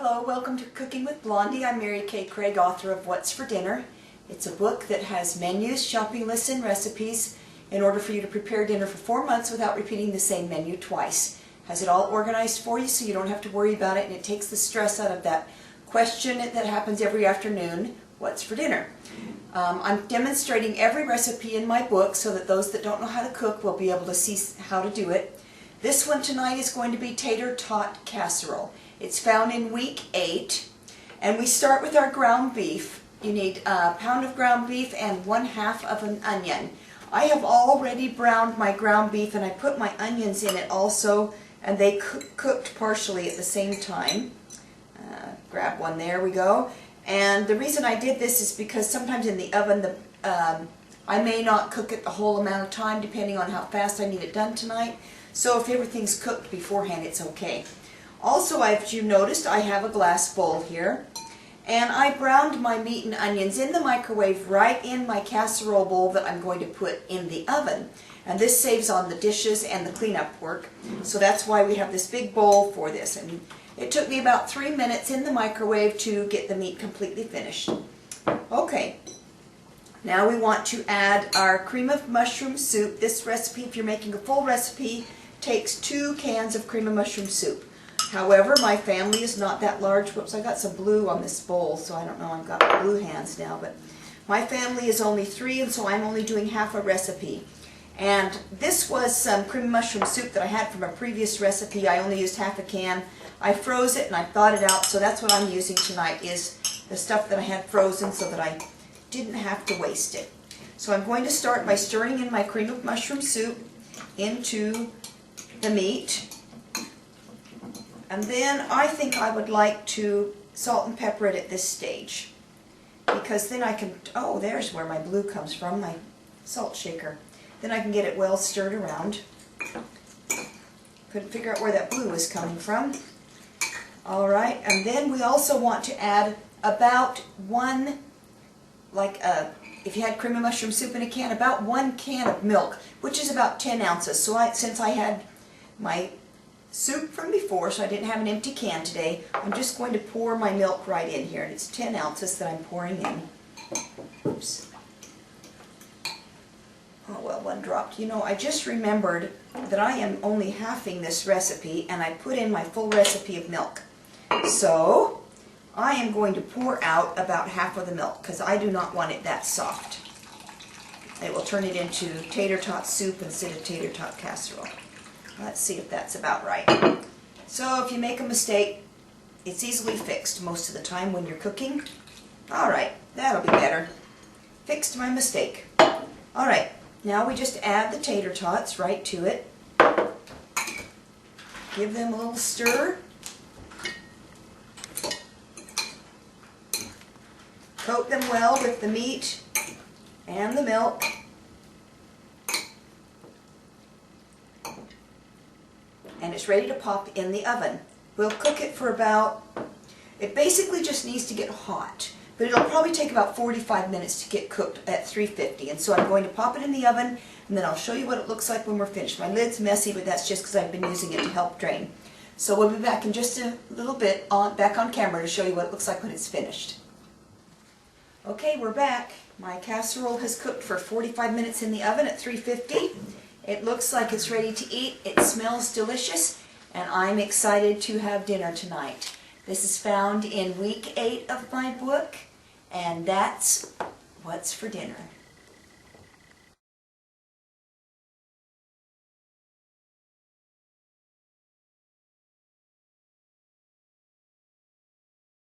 Hello, welcome to Cooking with Blondie. I'm Mary Kay Craig, author of What's for Dinner. It's a book that has menus, shopping lists, and recipes in order for you to prepare dinner for 4 months without repeating the same menu twice. Has it all organized for you so you don't have to worry about it, and it takes the stress out of that question that happens every afternoon, what's for dinner? I'm demonstrating every recipe in my book so that those that don't know how to cook will be able to see how to do it. This one tonight is going to be Tater Tot Casserole. It's found in week 8, and we start with our ground beef. You need a pound of ground beef and 1/2 of an onion. I have already browned my ground beef, and I put my onions in it also, and they cooked partially at the same time. Grab one, there we go. And the reason I did this is because sometimes in the oven I may not cook it the whole amount of time depending on how fast I need it done tonight. So if everything's cooked beforehand, it's okay. Also, as you noticed, I have a glass bowl here, and I browned my meat and onions in the microwave right in my casserole bowl that I'm going to put in the oven. And this saves on the dishes and the cleanup work, so that's why we have this big bowl for this. And it took me about 3 minutes in the microwave to get the meat completely finished. Okay, now we want to add our cream of mushroom soup. This recipe, if you're making a full recipe, takes 2 cans of cream of mushroom soup. However, my family is not that large. Whoops, I got some blue on this bowl, so I don't know, I've got blue hands now, but my family is only 3, and so I'm only doing half a recipe. And this was some cream of mushroom soup that I had from a previous recipe. I only used half a can. I froze it and I thawed it out, so that's what I'm using tonight, is the stuff that I had frozen so that I didn't have to waste it. So I'm going to start by stirring in my cream of mushroom soup into the meat. And then I think I would like to salt and pepper it at this stage, because then I can, oh, there's where my blue comes from, my salt shaker. Then I can get it well stirred around. Couldn't figure out where that blue was coming from. All right, and then we also want to add about one, if you had cream of mushroom soup in a can, about 1 can of milk, which is about 10 ounces. So since I had my soup from before, so I didn't have an empty can today, I'm just going to pour my milk right in here, and it's 10 ounces that I'm pouring in. Oops. Oh well, one dropped. You know, I just remembered that I am only halving this recipe, and I put in my full recipe of milk. So I am going to pour out about half of the milk, because I do not want it that soft. It will turn it into tater tot soup instead of tater tot casserole. Let's see if that's about right. So if you make a mistake, it's easily fixed most of the time when you're cooking. Alright, that'll be better. Fixed my mistake. Alright, now we just add the tater tots right to it. Give them a little stir. Coat them well with the meat and the milk. And it's ready to pop in the oven. We'll cook it for about, it basically just needs to get hot, but it'll probably take about 45 minutes to get cooked at 350. And so I'm going to pop it in the oven, and then I'll show you what it looks like when we're finished. My lid's messy, but that's just because I've been using it to help drain. So we'll be back in just a little bit, back on camera, to show you what it looks like when it's finished. Okay, we're back. My casserole has cooked for 45 minutes in the oven at 350. It looks like it's ready to eat. It smells delicious, and I'm excited to have dinner tonight. This is found in week 8 of my book, and that's What's for Dinner.